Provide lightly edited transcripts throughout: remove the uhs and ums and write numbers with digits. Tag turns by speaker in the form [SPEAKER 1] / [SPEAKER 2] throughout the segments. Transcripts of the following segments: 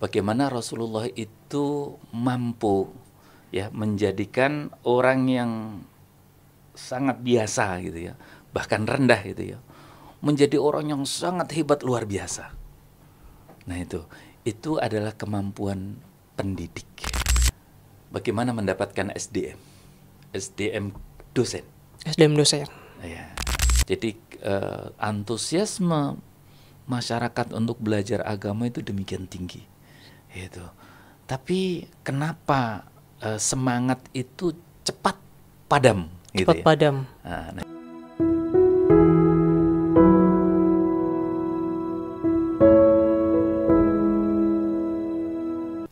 [SPEAKER 1] bagaimana Rasulullah itu mampu ya menjadikan orang yang sangat biasa gitu ya, bahkan rendah gitu ya, menjadi orang yang sangat hebat luar biasa. Nah itu adalah kemampuan pendidik. Bagaimana mendapatkan SDM dosen.
[SPEAKER 2] SDM dosen.
[SPEAKER 1] Ya. Jadi antusiasme masyarakat untuk belajar agama itu demikian tinggi. Gitu. Tapi kenapa semangat itu cepat padam?
[SPEAKER 2] Cepat
[SPEAKER 1] gitu ya?
[SPEAKER 2] padam.
[SPEAKER 1] Nah,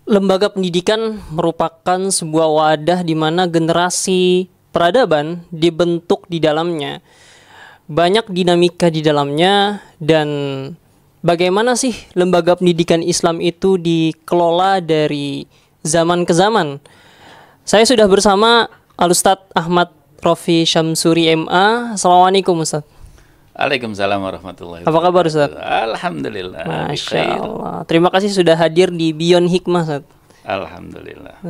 [SPEAKER 2] Lembaga pendidikan merupakan sebuah wadah di mana generasi peradaban dibentuk di dalamnya. Banyak dinamika di dalamnya, dan bagaimana sih lembaga pendidikan Islam itu dikelola dari zaman ke zaman. Saya sudah bersama Al-Ustadz Ahmad Rofi Syamsuri MA. Assalamualaikum Ustaz.
[SPEAKER 1] Waalaikumsalam warahmatullahi
[SPEAKER 2] wabarakatuh. Apa kabar Ustaz?
[SPEAKER 1] Alhamdulillah.
[SPEAKER 2] Masya Allah. Terima kasih sudah hadir di Beyond Hikmah Ustaz.
[SPEAKER 1] Alhamdulillah.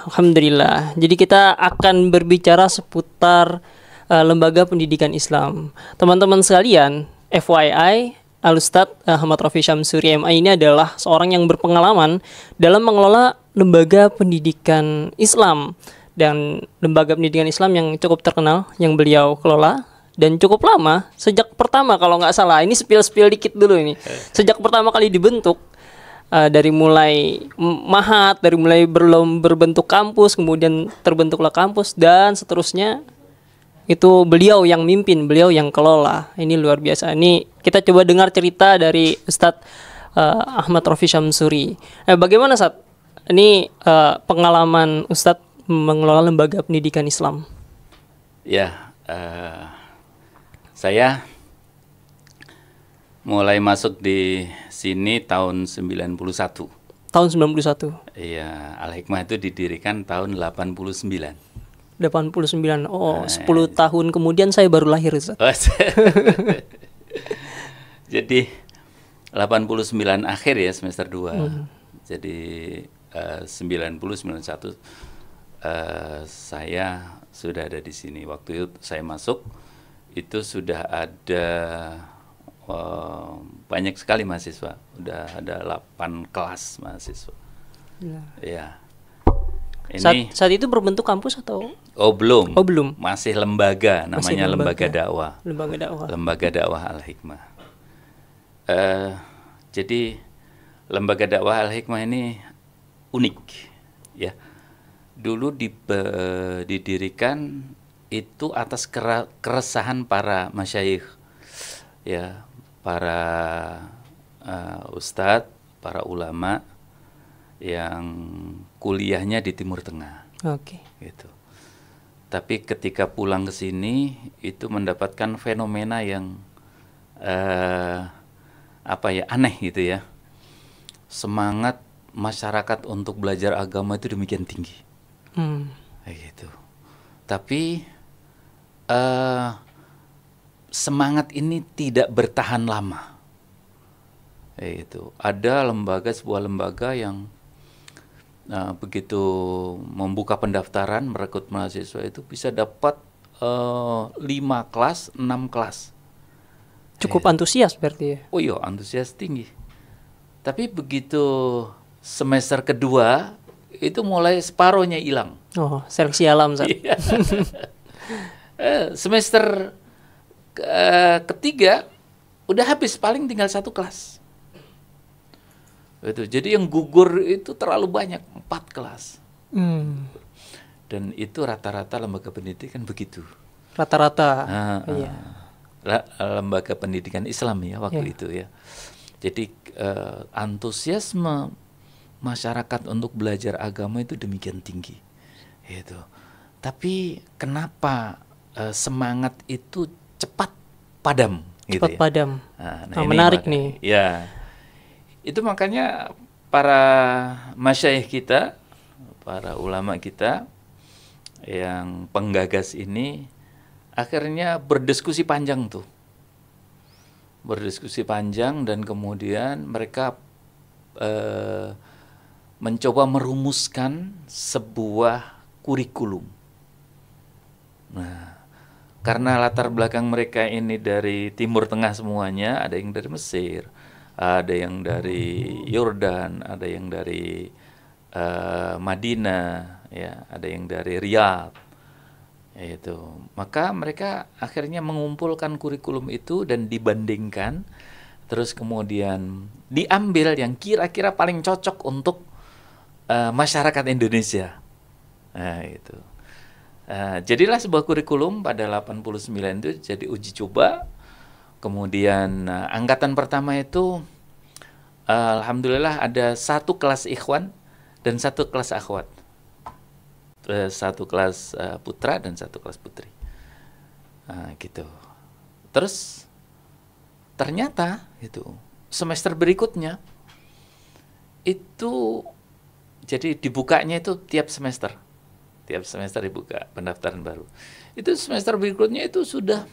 [SPEAKER 2] Alhamdulillah. Jadi kita akan berbicara seputar lembaga pendidikan Islam. Teman-teman sekalian, FYI, Al-Ustadz Ahmad Rofi Syamsuri MA ini adalah seorang yang berpengalaman dalam mengelola lembaga pendidikan Islam. Dan lembaga pendidikan Islam yang cukup terkenal yang beliau kelola dan cukup lama, sejak pertama kalau nggak salah, ini spill dikit dulu ini. Sejak pertama kali dibentuk, dari mulai mahat, dari mulai berbentuk kampus, kemudian terbentuklah kampus dan seterusnya, itu beliau yang mimpin, beliau yang kelola. Ini luar biasa. Ini kita coba dengar cerita dari Ustadz Ahmad Rofi Syamsuri. Bagaimana Ustadz? Ini pengalaman Ustadz mengelola lembaga pendidikan Islam.
[SPEAKER 1] Ya, saya mulai masuk di sini tahun 91.
[SPEAKER 2] Tahun 91.
[SPEAKER 1] Iya, Al-Hikmah itu didirikan tahun 89.
[SPEAKER 2] 89. Oh, 10 tahun kemudian saya baru lahir, Ustaz.
[SPEAKER 1] Jadi 89 akhir ya, semester 2. Jadi 90 91 saya sudah ada di sini. Waktu itu saya masuk itu sudah ada banyak sekali mahasiswa. Udah ada 8 kelas mahasiswa. Ya.
[SPEAKER 2] Ini saat itu berbentuk kampus atau?
[SPEAKER 1] Oh belum.
[SPEAKER 2] Oh belum.
[SPEAKER 1] Masih lembaga, namanya lembaga dakwah.
[SPEAKER 2] Lembaga dakwah.
[SPEAKER 1] Lembaga dakwah Al-Hikmah. Jadi lembaga dakwah Al-Hikmah ini unik, ya. Dulu didirikan itu atas keresahan para masyayikh, ya, para ustadz, para ulama yang kuliahnya di Timur Tengah.
[SPEAKER 2] Oke.
[SPEAKER 1] Gitu. Tapi ketika pulang ke sini itu mendapatkan fenomena yang aneh gitu ya. Semangat masyarakat untuk belajar agama itu demikian tinggi. Gitu. Tapi semangat ini tidak bertahan lama. Gitu. Ada sebuah lembaga yang begitu membuka pendaftaran merekrut mahasiswa itu bisa dapat 5 kelas, 6 kelas.
[SPEAKER 2] Cukup antusias berarti ya?
[SPEAKER 1] Oh iya, antusias tinggi. Tapi begitu semester kedua itu mulai separohnya hilang.
[SPEAKER 2] Oh, seleksi alam, Ustaz.
[SPEAKER 1] Semester ketiga udah habis, paling tinggal 1 kelas. Itu. Jadi yang gugur itu terlalu banyak, 4 kelas. Dan itu rata-rata lembaga pendidikan begitu.
[SPEAKER 2] Rata-rata. Iya.
[SPEAKER 1] Lembaga pendidikan Islam ya waktu itu ya. Jadi antusiasme masyarakat untuk belajar agama itu demikian tinggi. Gitu. Tapi kenapa semangat itu cepat padam?
[SPEAKER 2] Cepat
[SPEAKER 1] gitu
[SPEAKER 2] padam.
[SPEAKER 1] Nah,
[SPEAKER 2] menarik nih.
[SPEAKER 1] Ya. Itu makanya para masyayikh kita, para ulama kita yang penggagas ini akhirnya berdiskusi panjang tuh. Berdiskusi panjang dan kemudian mereka eh, mencoba merumuskan sebuah kurikulum. Nah, karena latar belakang mereka ini dari Timur Tengah semuanya, ada yang dari Mesir, ada yang dari Yordan, ada yang dari Madinah, ya, ada yang dari Riyadh, itu. Maka mereka akhirnya mengumpulkan kurikulum itu dan dibandingkan, terus kemudian diambil yang kira-kira paling cocok untuk masyarakat Indonesia. Nah, itu. Jadilah sebuah kurikulum pada 89 itu jadi uji coba. Kemudian angkatan pertama itu alhamdulillah ada satu kelas ikhwan dan satu kelas akhwat. Satu kelas putra dan satu kelas putri. Gitu. Terus ternyata itu semester berikutnya itu jadi dibukanya itu tiap semester dibuka pendaftaran baru. Itu semester berikutnya itu sudah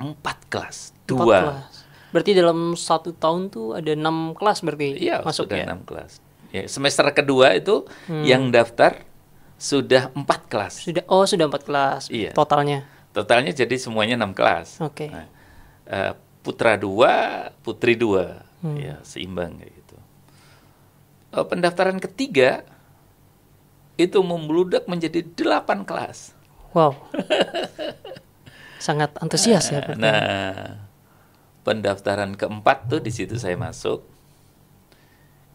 [SPEAKER 1] 4 kelas, 2.
[SPEAKER 2] Kelas. Berarti dalam 1 tahun tuh ada 6 kelas berarti
[SPEAKER 1] Iya,
[SPEAKER 2] masuk
[SPEAKER 1] sudah
[SPEAKER 2] ya?
[SPEAKER 1] 6 kelas. Ya, semester kedua itu yang daftar sudah 4 kelas.
[SPEAKER 2] Sudah 4 kelas
[SPEAKER 1] Iya.
[SPEAKER 2] totalnya.
[SPEAKER 1] Totalnya jadi semuanya 6 kelas.
[SPEAKER 2] Oke.
[SPEAKER 1] Nah, putra 2, putri 2. Ya, seimbang kayak gitu. Pendaftaran ketiga itu membludak menjadi 8 kelas.
[SPEAKER 2] Wow. Sangat antusias ya berarti.
[SPEAKER 1] Nah, pendaftaran keempat tuh di situ saya masuk.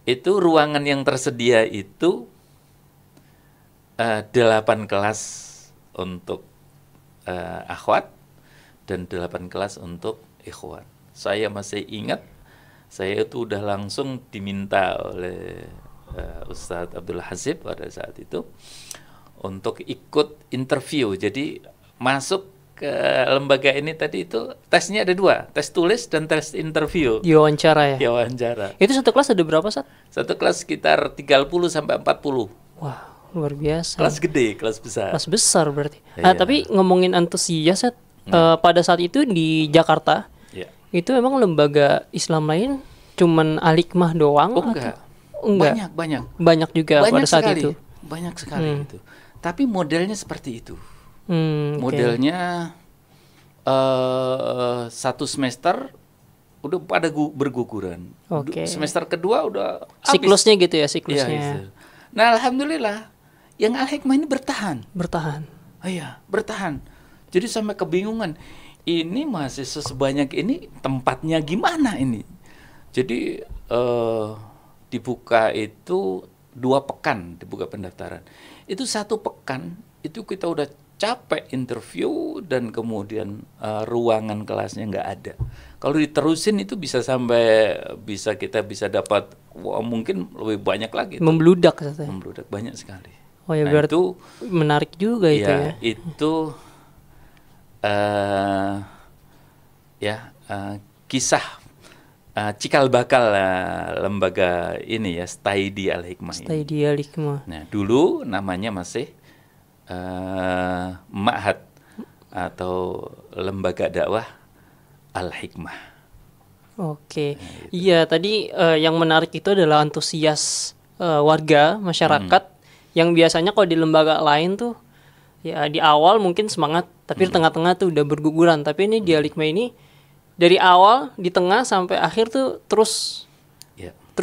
[SPEAKER 1] Itu ruangan yang tersedia itu 8 kelas untuk akhwat dan 8 kelas untuk ikhwan. Saya masih ingat, saya itu udah langsung diminta oleh Ustadz Abdul Hasib pada saat itu untuk ikut interview. Jadi masuk ke lembaga ini tadi itu tesnya ada 2, tes tulis dan tes interview.
[SPEAKER 2] Diwawancara ya.
[SPEAKER 1] Wawancara.
[SPEAKER 2] Itu satu kelas ada berapa, Sat?
[SPEAKER 1] Satu kelas sekitar 30 sampai 40.
[SPEAKER 2] Wah, luar biasa.
[SPEAKER 1] Kelas gede, kelas besar.
[SPEAKER 2] Kelas besar berarti.
[SPEAKER 1] Iya.
[SPEAKER 2] Tapi ngomongin antusias, Sat, pada saat itu di Jakarta,
[SPEAKER 1] Ya.
[SPEAKER 2] itu emang lembaga Islam lain cuman Al-Hikmah doang?
[SPEAKER 1] Oh enggak.
[SPEAKER 2] Enggak.
[SPEAKER 1] Banyak.
[SPEAKER 2] Banyak juga
[SPEAKER 1] Banyak
[SPEAKER 2] pada saat
[SPEAKER 1] sekali.
[SPEAKER 2] itu.
[SPEAKER 1] Banyak sekali itu. Tapi modelnya seperti itu.
[SPEAKER 2] Oke.
[SPEAKER 1] Modelnya 1 semester udah pada berguguran.
[SPEAKER 2] Oke.
[SPEAKER 1] Semester kedua udah habis.
[SPEAKER 2] Siklusnya gitu ya,
[SPEAKER 1] Iya,
[SPEAKER 2] siklusnya.
[SPEAKER 1] gitu. Nah, alhamdulillah yang Al-Hikmah ini bertahan.
[SPEAKER 2] Bertahan.
[SPEAKER 1] Iya, bertahan. Jadi sampai kebingungan. Ini mahasiswa sebanyak ini tempatnya gimana ini? Jadi dibuka itu 2 pekan dibuka pendaftaran. Itu 1 pekan itu kita udah capek interview dan kemudian ruangan kelasnya nggak ada. Kalau diterusin itu bisa sampai kita bisa dapat mungkin lebih banyak lagi.
[SPEAKER 2] Membludak katanya.
[SPEAKER 1] Membludak banyak sekali.
[SPEAKER 2] Oh ya,
[SPEAKER 1] Nah,
[SPEAKER 2] berarti
[SPEAKER 1] itu
[SPEAKER 2] menarik juga itu ya.
[SPEAKER 1] itu kisah cikal bakal lembaga ini ya, Staidi Al-Hikmah ini.
[SPEAKER 2] Staidi Al-Hikmah.
[SPEAKER 1] Nah, dulu namanya masih Ma'had atau Lembaga Dakwah Al-Hikmah.
[SPEAKER 2] Oke. Iya, tadi yang menarik itu adalah antusias warga masyarakat yang biasanya kalau di lembaga lain tuh ya di awal mungkin semangat, tapi di tengah-tengah tuh udah berguguran. Tapi ini di Al-Hikmah ini dari awal, di tengah sampai akhir tuh terus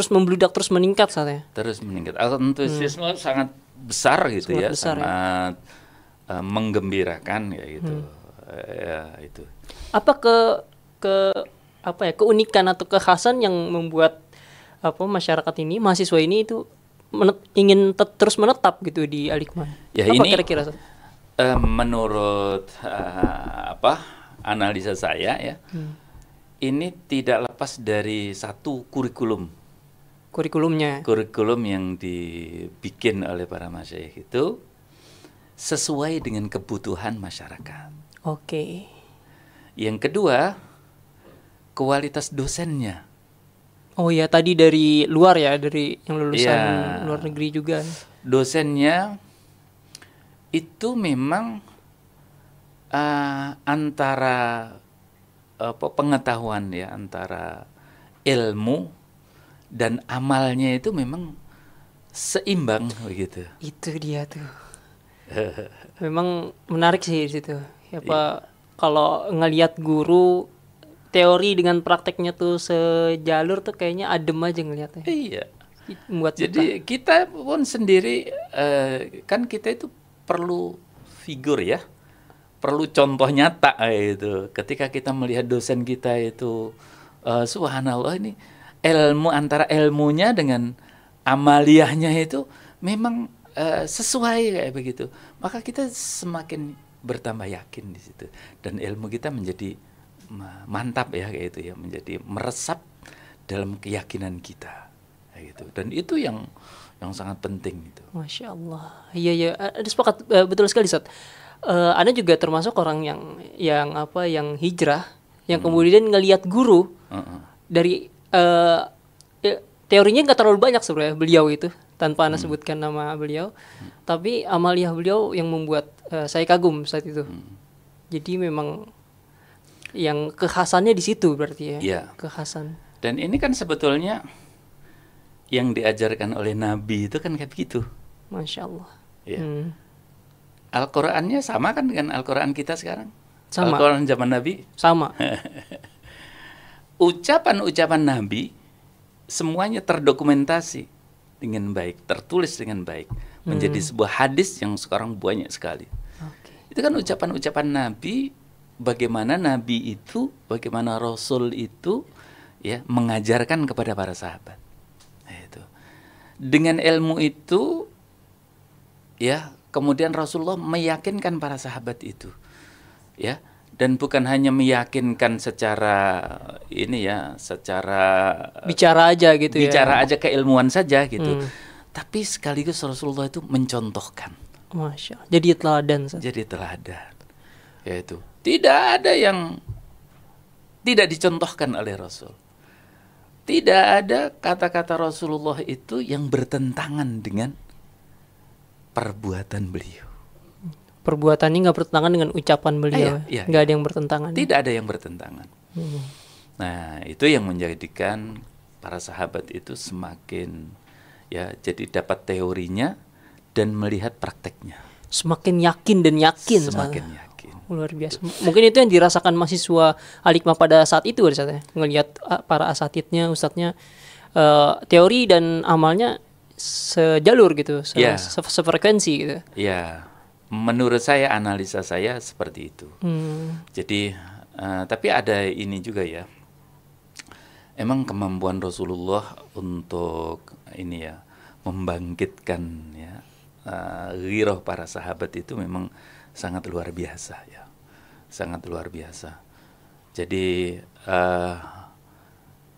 [SPEAKER 2] membludak, terus meningkat saatnya.
[SPEAKER 1] Terus meningkat. Antusiasme sangat besar gitu.
[SPEAKER 2] Sangat
[SPEAKER 1] ya,
[SPEAKER 2] besar,
[SPEAKER 1] sangat menggembirakan ya gitu. Ya, itu.
[SPEAKER 2] Apa keunikan atau kekhasan yang membuat masyarakat ini, mahasiswa ini itu ingin terus menetap gitu di Al-Hikmah?
[SPEAKER 1] Ya,
[SPEAKER 2] apa
[SPEAKER 1] ini
[SPEAKER 2] kira-kira?
[SPEAKER 1] menurut analisa saya ya, ini tidak lepas dari satu kurikulum yang dibikin oleh para masyayikh itu sesuai dengan kebutuhan masyarakat.
[SPEAKER 2] Oke.
[SPEAKER 1] Yang kedua, kualitas dosennya.
[SPEAKER 2] Oh ya, tadi dari luar ya, dari yang lulusan
[SPEAKER 1] Ya.
[SPEAKER 2] luar negeri juga.
[SPEAKER 1] Dosennya itu memang antara pengetahuan ya, antara ilmu dan amalnya itu memang seimbang begitu.
[SPEAKER 2] Itu dia tuh. Memang menarik sih di situ. Ya Pak, kalau ngelihat guru teori dengan prakteknya tuh sejalur tuh kayaknya adem aja ngelihatnya.
[SPEAKER 1] Iya.
[SPEAKER 2] Membuat
[SPEAKER 1] Jadi kita pun sendiri kan kita itu perlu figur ya, perlu contoh nyata itu. Ketika kita melihat dosen kita itu, subhanallah ini ilmu antara ilmunya dengan amaliyahnya itu memang sesuai kayak begitu. Maka kita semakin bertambah yakin di situ dan ilmu kita menjadi mantap ya kayak itu ya, menjadi meresap dalam keyakinan kita kayak gitu. Dan itu yang sangat penting itu.
[SPEAKER 2] Masya Allah. Iya ya, ada sepakat, betul sekali Ustaz. Anda juga termasuk orang yang hijrah, yang kemudian ngelihat guru dari teorinya nggak terlalu banyak sebenarnya beliau itu, tanpa Anda sebutkan nama beliau, tapi amaliyah beliau yang membuat saya kagum saat itu. Jadi memang yang kekhasannya di situ berarti ya.
[SPEAKER 1] Iya.
[SPEAKER 2] Kekhasan.
[SPEAKER 1] Dan ini kan sebetulnya yang diajarkan oleh Nabi itu kan kayak begitu.
[SPEAKER 2] Masya Allah.
[SPEAKER 1] Ya. Al-Qur'annya sama kan dengan Al-Qur'an kita sekarang?
[SPEAKER 2] Sama.
[SPEAKER 1] Al-Qur'an zaman Nabi?
[SPEAKER 2] Sama.
[SPEAKER 1] Ucapan-ucapan Nabi semuanya terdokumentasi dengan baik, tertulis dengan baik, menjadi sebuah hadis yang sekarang banyak sekali.
[SPEAKER 2] Okay.
[SPEAKER 1] Itu kan ucapan-ucapan Nabi, bagaimana Nabi itu, bagaimana Rasul itu ya mengajarkan kepada para sahabat. Itu. Dengan ilmu itu ya, kemudian Rasulullah meyakinkan para sahabat itu. Ya, dan bukan hanya meyakinkan secara ini ya, secara
[SPEAKER 2] bicara aja gitu ya.
[SPEAKER 1] Bicara aja keilmuan saja gitu. Tapi sekaligus Rasulullah itu mencontohkan.
[SPEAKER 2] Masya Allah. Jadi teladan.
[SPEAKER 1] Jadi teladan. Yaitu tidak ada yang tidak dicontohkan oleh Rasul. Tidak ada kata-kata Rasulullah itu yang bertentangan dengan perbuatan beliau.
[SPEAKER 2] Perbuatannya nggak bertentangan dengan ucapan beliau.
[SPEAKER 1] Iya,
[SPEAKER 2] nggak ada yang bertentangan.
[SPEAKER 1] Tidak ada yang bertentangan. Nah, itu yang menjadikan para sahabat itu semakin ya jadi dapat teorinya dan melihat prakteknya.
[SPEAKER 2] Semakin yakin dan yakin.
[SPEAKER 1] Semakin yakin.
[SPEAKER 2] Luar biasa. Mungkin itu yang dirasakan mahasiswa Al-Hikmah pada saat itu, ngelihat para asatidnya, ustadznya, teori dan amalnya sejalur gitu, sefrekuensi gitu.
[SPEAKER 1] Iya, menurut saya, analisa saya seperti itu. Jadi, tapi ada ini juga ya. Emang kemampuan Rasulullah untuk ini ya, membangkitkan ya ghirah para sahabat itu memang sangat luar biasa ya, sangat luar biasa. Jadi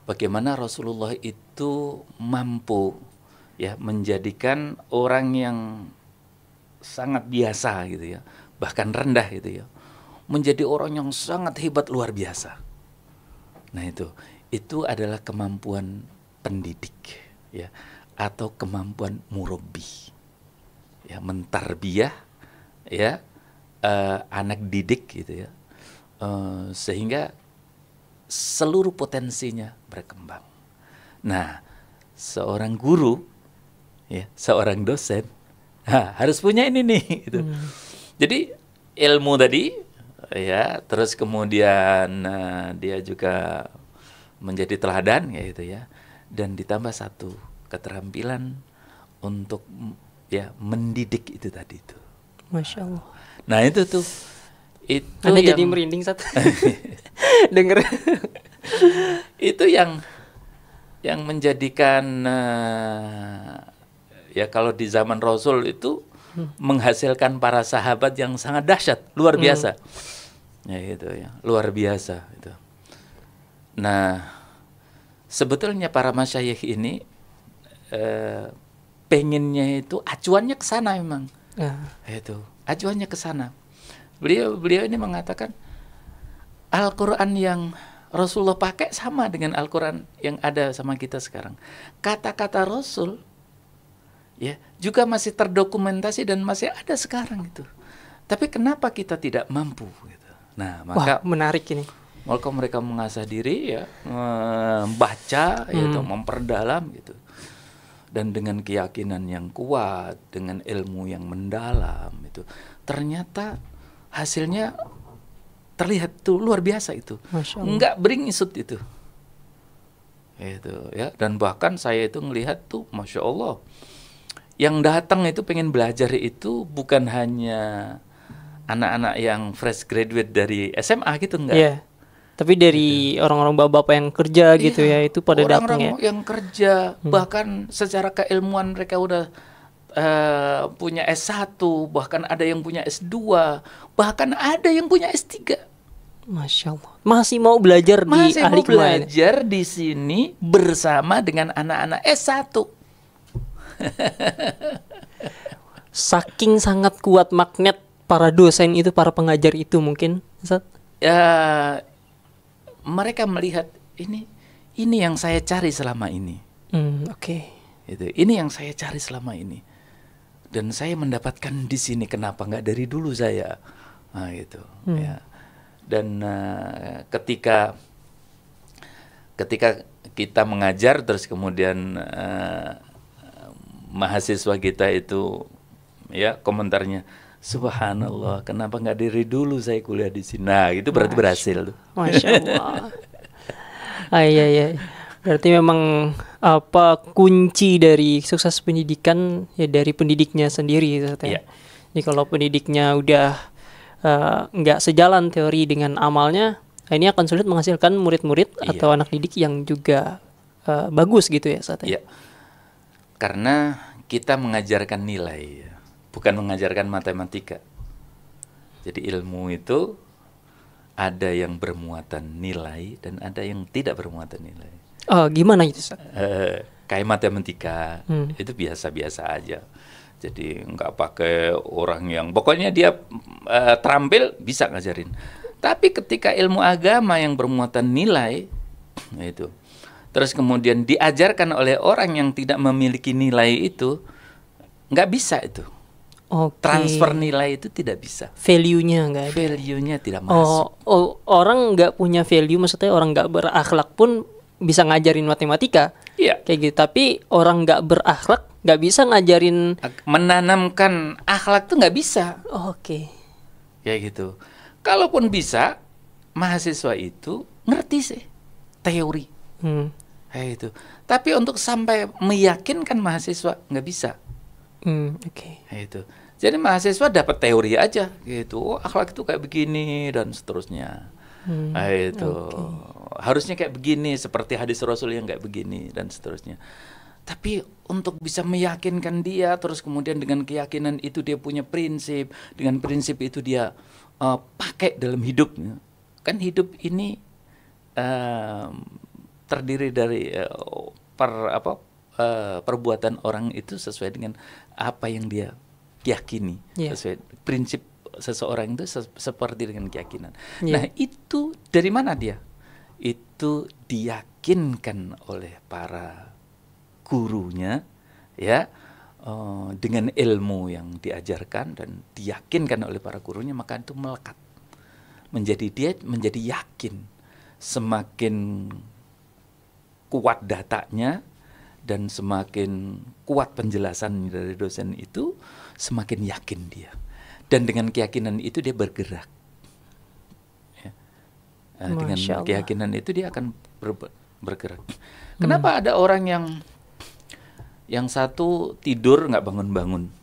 [SPEAKER 1] bagaimana Rasulullah itu mampu ya menjadikan orang yang sangat biasa gitu ya, bahkan rendah gitu ya, menjadi orang yang sangat hebat luar biasa. Nah itu adalah kemampuan pendidik ya, atau kemampuan murabbi ya, mentarbiyah ya anak didik gitu ya, sehingga seluruh potensinya berkembang. Nah, seorang guru ya, seorang dosen harus punya ini nih gitu. Jadi ilmu tadi ya, terus kemudian dia juga menjadi teladan ya itu ya, dan ditambah satu keterampilan untuk ya mendidik itu tadi itu.
[SPEAKER 2] Masya Allah.
[SPEAKER 1] Nah itu
[SPEAKER 2] Anda jadi merinding satu denger.
[SPEAKER 1] Itu yang menjadikan ya kalau di zaman Rasul itu menghasilkan para sahabat yang sangat dahsyat, luar biasa. Ya gitu ya, luar biasa itu. Nah, sebetulnya para masyayikh ini pengennya itu acuannya ke sana memang. Itu, acuannya ke sana. Beliau ini mengatakan Al-Qur'an yang Rasulullah pakai sama dengan Al-Qur'an yang ada sama kita sekarang. Kata-kata Rasul ya juga masih terdokumentasi dan masih ada sekarang itu. Tapi kenapa kita tidak mampu gitu. Nah, maka
[SPEAKER 2] wah, menarik ini.
[SPEAKER 1] Maka mereka mengasah diri ya, membaca, yaitu memperdalam gitu. Dan dengan keyakinan yang kuat, dengan ilmu yang mendalam itu, ternyata hasilnya terlihat tuh luar biasa itu. Enggak beringisut itu. Itu ya, dan bahkan saya itu ngelihat tuh, Masya Allah, yang datang itu pengen belajar itu bukan hanya anak-anak yang fresh graduate dari SMA gitu, enggak.
[SPEAKER 2] Iya. Tapi dari orang-orang bapak-bapak yang kerja gitu ya, itu pada datang ya.
[SPEAKER 1] Orang-orang yang kerja, bahkan secara keilmuan mereka udah punya S1, bahkan ada yang punya S2, bahkan ada yang punya S3.
[SPEAKER 2] Masya Allah. Masih mau belajar di
[SPEAKER 1] Masih mau
[SPEAKER 2] Al-Hikmah ini?
[SPEAKER 1] belajar di sini bersama dengan anak-anak S1.
[SPEAKER 2] Saking sangat kuat magnet para dosen itu, para pengajar itu mungkin, Ustaz?
[SPEAKER 1] Ya, mereka melihat ini yang saya cari selama ini.
[SPEAKER 2] Oke.
[SPEAKER 1] Ini yang saya cari selama ini. Dan saya mendapatkan di sini, kenapa nggak dari dulu saya? Nah, gitu. Ya. Dan ketika kita mengajar, terus kemudian mahasiswa kita itu ya komentarnya, subhanallah, kenapa nggak dari dulu saya kuliah di sini? Nah, itu berarti berhasil tuh.
[SPEAKER 2] Masya Allah. Iya. Berarti memang apa kunci dari sukses pendidikan ya dari pendidiknya sendiri, Ustaz, ya.
[SPEAKER 1] Iya.
[SPEAKER 2] Jadi kalau pendidiknya udah nggak sejalan teori dengan amalnya, ini akan sulit menghasilkan murid-murid atau anak didik yang juga bagus gitu ya, Ustaz.
[SPEAKER 1] Iya. Karena kita mengajarkan nilai, bukan mengajarkan matematika. Jadi ilmu itu ada yang bermuatan nilai dan ada yang tidak bermuatan nilai.
[SPEAKER 2] Gimana itu, Ustaz?
[SPEAKER 1] Kayak matematika itu biasa-biasa aja. Jadi nggak pakai orang yang pokoknya dia terampil bisa ngajarin. Tapi ketika ilmu agama yang bermuatan nilai itu, terus kemudian diajarkan oleh orang yang tidak memiliki nilai itu, nggak bisa itu. Transfer nilai itu tidak bisa.
[SPEAKER 2] Value-nya nggak ada.
[SPEAKER 1] Value-nya tidak masuk.
[SPEAKER 2] Orang nggak punya value, maksudnya orang nggak berakhlak pun bisa ngajarin matematika.
[SPEAKER 1] Iya.
[SPEAKER 2] Kayak gitu. Tapi orang nggak berakhlak nggak bisa ngajarin.
[SPEAKER 1] Menanamkan akhlak tuh nggak bisa.
[SPEAKER 2] Oke.
[SPEAKER 1] Kayak gitu. Kalaupun bisa, mahasiswa itu ngerti sih teori. Kayak gitu. Tapi untuk sampai meyakinkan mahasiswa nggak bisa.
[SPEAKER 2] Oke.
[SPEAKER 1] Kayak gitu. Jadi mahasiswa dapat teori aja gitu. Oh, akhlak itu kayak begini dan seterusnya. Itu harusnya kayak begini, seperti hadis Rasul yang kayak begini dan seterusnya. Tapi untuk bisa meyakinkan dia, terus kemudian dengan keyakinan itu dia punya prinsip, dengan prinsip itu dia pakai dalam hidupnya. Kan hidup ini terdiri dari perbuatan orang itu sesuai dengan apa yang dia yakini, sesuai prinsip seseorang itu seperti dengan keyakinan. Nah, itu dari mana dia? Itu diyakinkan oleh para gurunya, ya, dengan ilmu yang diajarkan dan diyakinkan oleh para gurunya, maka itu melekat. Dia menjadi yakin. Semakin kuat datanya dan semakin kuat penjelasan dari dosen itu, semakin yakin dia. Dan dengan keyakinan itu dia bergerak. Ya. Dengan keyakinan itu dia akan bergerak. Kenapa ada orang yang satu tidur nggak bangun-bangun,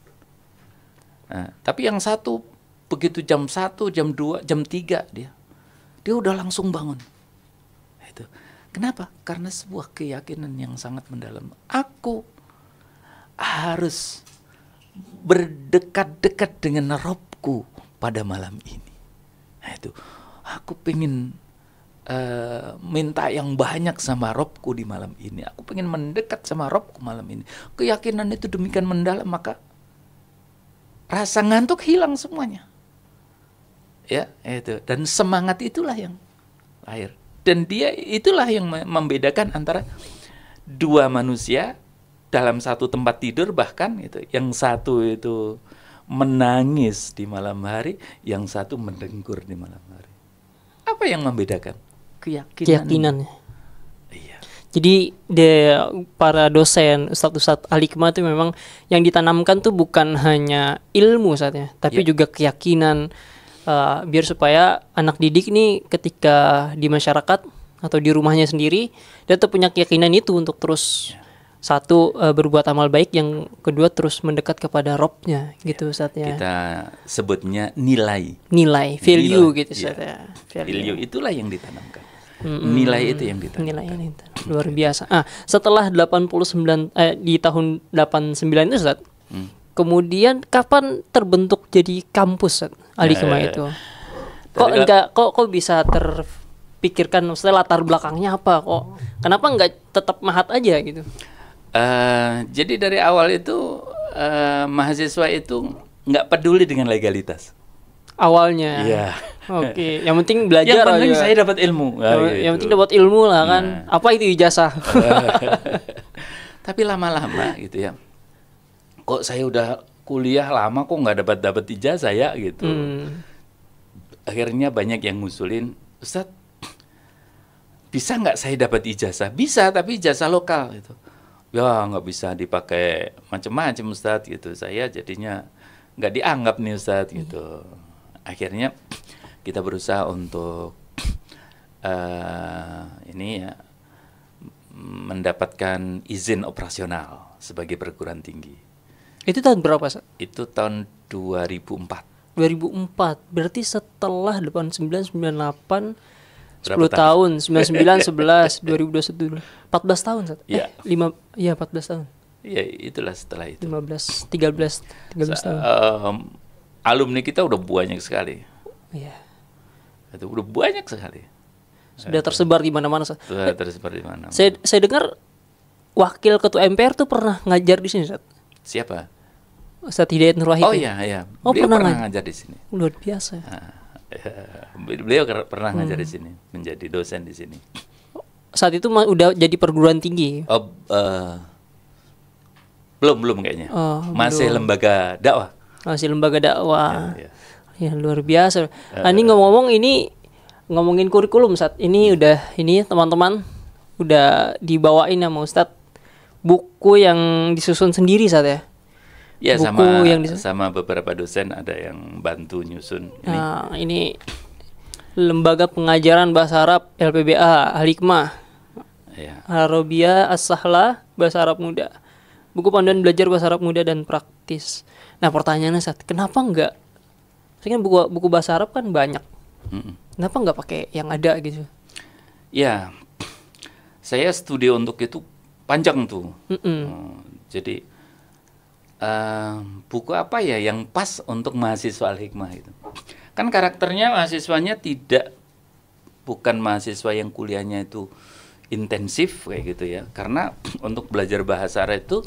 [SPEAKER 1] tapi yang satu begitu jam 1, jam 2, jam 3 dia udah langsung bangun. Itu. Kenapa? Karena sebuah keyakinan yang sangat mendalam. Aku harus berdekat-dekat dengan Robku pada malam ini. Nah, itu. Aku pengen minta yang banyak sama Robku di malam ini. Aku pengen mendekat sama Robku malam ini. Keyakinan itu demikian mendalam, maka rasa ngantuk hilang semuanya. Ya, itu. Dan semangat itulah yang lahir. Dan dia itulah yang membedakan antara dua manusia dalam satu tempat tidur, bahkan itu. Yang satu itu menangis di malam hari, yang satu mendengkur di malam hari. Apa yang membedakan?
[SPEAKER 2] keyakinan.
[SPEAKER 1] Iya.
[SPEAKER 2] Jadi para dosen, ustadz-ustadz al-hikmah itu memang yang ditanamkan tuh bukan hanya ilmu saatnya, tapi
[SPEAKER 1] Ya.
[SPEAKER 2] juga keyakinan, biar supaya anak didik nih ketika di masyarakat atau di rumahnya sendiri dia tuh punya keyakinan itu untuk terus satu berbuat amal baik, yang kedua terus mendekat kepada Robnya gitu saatnya.
[SPEAKER 1] Kita sebutnya nilai.
[SPEAKER 2] Nilai, value
[SPEAKER 1] Nilai,
[SPEAKER 2] gitu
[SPEAKER 1] ya.
[SPEAKER 2] saatnya.
[SPEAKER 1] Value itulah yang ditanamkan. Nilai itu yang ditanamkan.
[SPEAKER 2] Nilai ini luar biasa. Setelah 89 di tahun 89 itu Ustaz. Kemudian kapan terbentuk jadi kampus Ustaz, al-hikmah itu? Kok bisa terpikirkan, maksudnya latar belakangnya apa? Kenapa nggak tetap mahat aja gitu?
[SPEAKER 1] Jadi dari awal itu mahasiswa itu nggak peduli dengan legalitas.
[SPEAKER 2] Awalnya.
[SPEAKER 1] Iya.
[SPEAKER 2] Oke, yang penting belajar
[SPEAKER 1] Yang penting
[SPEAKER 2] aja.
[SPEAKER 1] saya dapat ilmu.
[SPEAKER 2] Yang penting dapat ilmu lah kan. Apa itu ijazah?
[SPEAKER 1] Tapi lama-lama gitu ya. Kok saya udah kuliah lama kok nggak dapat ijazah ya gitu. Akhirnya banyak yang ngusulin, Ustadz, bisa nggak saya dapat ijazah? Bisa, tapi ijazah lokal gitu. Ya nggak bisa dipakai macam-macam Ustadz gitu. Saya jadinya nggak dianggap nih Ustadz gitu. Akhirnya kita berusaha untuk ini ya, mendapatkan izin operasional sebagai perguruan tinggi.
[SPEAKER 2] Itu tahun berapa, Sa?
[SPEAKER 1] Itu tahun 2004.
[SPEAKER 2] 2004. Berarti setelah 89 98 10
[SPEAKER 1] Berapa
[SPEAKER 2] tahun, 99 11 2021 14 tahun, Sa.
[SPEAKER 1] Iya.
[SPEAKER 2] 14 tahun.
[SPEAKER 1] Iya, itulah setelah itu.
[SPEAKER 2] 15 13 tahun.
[SPEAKER 1] Alumni kita udah banyak sekali.
[SPEAKER 2] Iya.
[SPEAKER 1] Itu udah banyak sekali.
[SPEAKER 2] Sudah tersebar di mana-mana, Sa.
[SPEAKER 1] Sudah tersebar di mana.
[SPEAKER 2] Saya dengar wakil ketua MPR tuh pernah ngajar di sini, Sa.
[SPEAKER 1] Siapa?
[SPEAKER 2] Ustadz Hidayat Nur Wahid.
[SPEAKER 1] Oh
[SPEAKER 2] ya?
[SPEAKER 1] iya, iya.
[SPEAKER 2] Oh,
[SPEAKER 1] Beliau
[SPEAKER 2] pernah
[SPEAKER 1] pernah ngajar di sini.
[SPEAKER 2] Luar biasa.
[SPEAKER 1] Beliau pernah ngajar di sini, menjadi dosen di sini.
[SPEAKER 2] Saat itu udah jadi perguruan tinggi.
[SPEAKER 1] Oh, belum kayaknya.
[SPEAKER 2] Oh,
[SPEAKER 1] masih lembaga dakwah.
[SPEAKER 2] Masih lembaga dakwah.
[SPEAKER 1] Ya.
[SPEAKER 2] Ya, luar biasa. Ini ngomong-ngomong, ini ngomongin kurikulum saat ini teman-teman udah dibawain sama Ustadz buku yang disusun sendiri saat ya.
[SPEAKER 1] Ya,
[SPEAKER 2] Buku
[SPEAKER 1] sama beberapa dosen ada yang bantu nyusun ini.
[SPEAKER 2] Nah, ini Lembaga Pengajaran Bahasa Arab LPBA Al-Hikmah.
[SPEAKER 1] Ya.
[SPEAKER 2] Arabia As-Sahla Bahasa Arab Muda. Buku panduan belajar bahasa Arab muda dan praktis. Nah, pertanyaannya saat kenapa enggak? Saya kan buku bahasa Arab kan banyak. Kenapa enggak pakai yang ada gitu?
[SPEAKER 1] Ya, saya studi untuk itu panjang tuh. Jadi buku apa ya yang pas untuk mahasiswa Al-Hikmah itu? Kan karakternya mahasiswanya bukan mahasiswa yang kuliahnya itu intensif kayak gitu ya. Karena untuk belajar bahasa Arab itu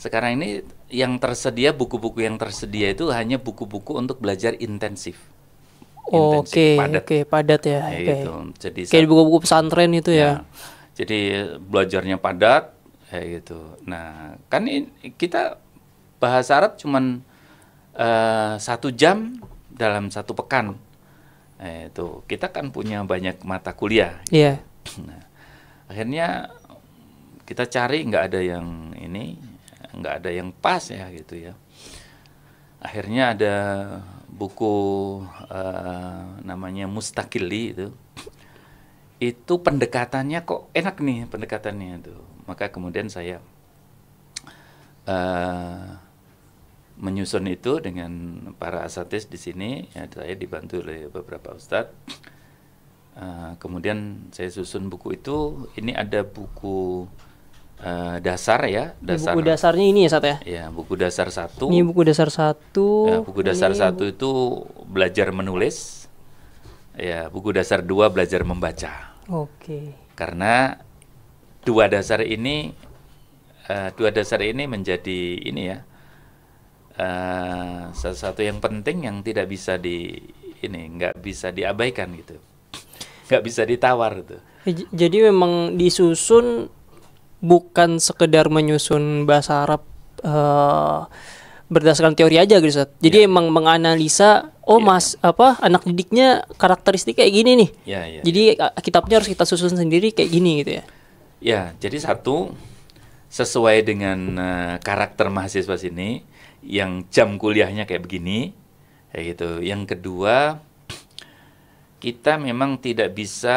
[SPEAKER 1] sekarang ini yang tersedia, buku-buku yang tersedia itu hanya buku-buku untuk belajar intensif.
[SPEAKER 2] Oke, padat ya.
[SPEAKER 1] Gitu. Jadi
[SPEAKER 2] kayak buku-buku pesantren itu ya.
[SPEAKER 1] Jadi belajarnya padat kayak gitu. Nah, kan kita bahasa Arab cuman 1 jam dalam 1 pekan. Itu kita kan punya banyak mata kuliah.
[SPEAKER 2] Iya.
[SPEAKER 1] Nah, akhirnya kita cari nggak ada yang pas ya gitu ya. Akhirnya ada buku namanya Mustaqili itu pendekatannya kok enak nih pendekatannya itu. Maka kemudian saya menyusun itu dengan para asatidz di sini. Ya, saya dibantu oleh beberapa ustadz. Kemudian saya susun buku itu. Ini ada buku dasar ya.
[SPEAKER 2] Buku dasarnya ini ya, Sat ya?
[SPEAKER 1] Ya, buku dasar 1.
[SPEAKER 2] Ini buku dasar 1.
[SPEAKER 1] Ya, buku dasar 1 itu belajar menulis. Ya, buku dasar 2 belajar membaca.
[SPEAKER 2] Oke.
[SPEAKER 1] Karena dua dasar ini menjadi ini ya. Salah satu yang penting yang tidak bisa nggak bisa diabaikan gitu. Nggak bisa ditawar gitu.
[SPEAKER 2] Jadi memang disusun bukan sekedar menyusun bahasa Arab berdasarkan teori aja gitu Ustaz. Jadi
[SPEAKER 1] Ya.
[SPEAKER 2] emang menganalisa anak didiknya karakteristik kayak gini nih.
[SPEAKER 1] Ya, ya,
[SPEAKER 2] Jadi kitabnya harus kita susun sendiri kayak gini gitu ya.
[SPEAKER 1] ya, jadi satu sesuai dengan karakter mahasiswa sini yang jam kuliahnya kayak begini, kayak gitu. Yang kedua, kita memang tidak bisa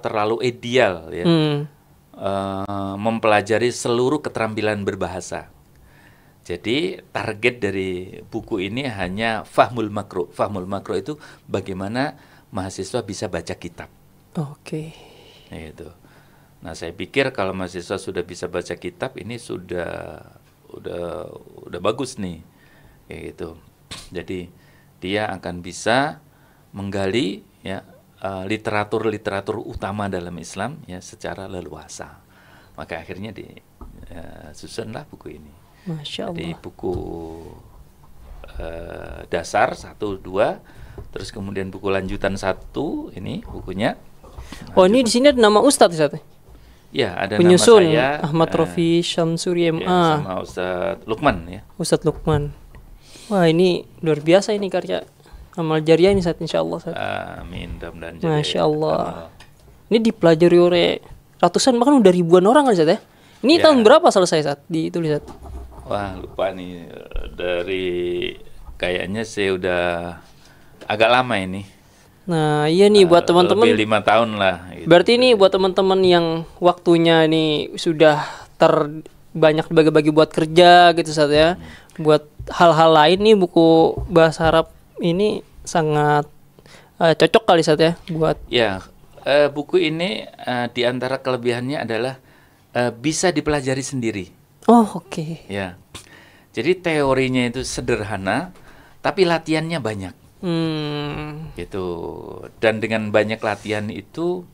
[SPEAKER 1] terlalu ideal ya. Mempelajari seluruh keterampilan berbahasa. Jadi target dari buku ini hanya fahmul makro. Fahmul makro itu bagaimana mahasiswa bisa baca kitab.
[SPEAKER 2] Oke.
[SPEAKER 1] Gitu. Nah, saya pikir kalau mahasiswa sudah bisa baca kitab ini udah bagus nih. Kayak gitu. Jadi dia akan bisa menggali ya literatur-literatur utama dalam Islam ya secara leluasa. Maka akhirnya disusunlah buku ini.
[SPEAKER 2] Masya Allah.
[SPEAKER 1] Jadi buku dasar 1, 2, terus kemudian buku lanjutan 1 ini bukunya.
[SPEAKER 2] Ini di sini ada nama Ustadz Ustadz.
[SPEAKER 1] Ya, ada
[SPEAKER 2] Penyusun
[SPEAKER 1] nama saya
[SPEAKER 2] Ahmad Rofi Syamsuri MA.
[SPEAKER 1] ya, sama Ustadz Lukman ya.
[SPEAKER 2] Ustadz Lukman. Wah, ini luar biasa ini karya amal jariah ini Ustadz, insyaallah Ustadz.
[SPEAKER 1] Amin, mudah-mudahan jadi
[SPEAKER 2] Masya Allah.
[SPEAKER 1] amal.
[SPEAKER 2] Ini dipelajari oleh ratusan bahkan udah ribuan orang kan Ustadz ya. Ini
[SPEAKER 1] Ya.
[SPEAKER 2] tahun berapa selesai Ustadz ditulis Ustadz?
[SPEAKER 1] Wah, lupa nih dari kayaknya saya udah agak lama ini.
[SPEAKER 2] Nah, iya nih buat teman-teman.
[SPEAKER 1] Lebih 5 tahun lah. Gitu.
[SPEAKER 2] Berarti ini buat teman-teman yang waktunya nih sudah banyak bagi-bagi buat kerja gitu Ustadz ya. Buat hal-hal lain nih buku bahasa Arab ini sangat cocok kali Ustadz ya buat.
[SPEAKER 1] Ya, buku ini di antara kelebihannya adalah bisa dipelajari sendiri.
[SPEAKER 2] Oh, oke.
[SPEAKER 1] Ya. Jadi teorinya itu sederhana, tapi latihannya banyak. Gitu. Dan dengan banyak latihan itu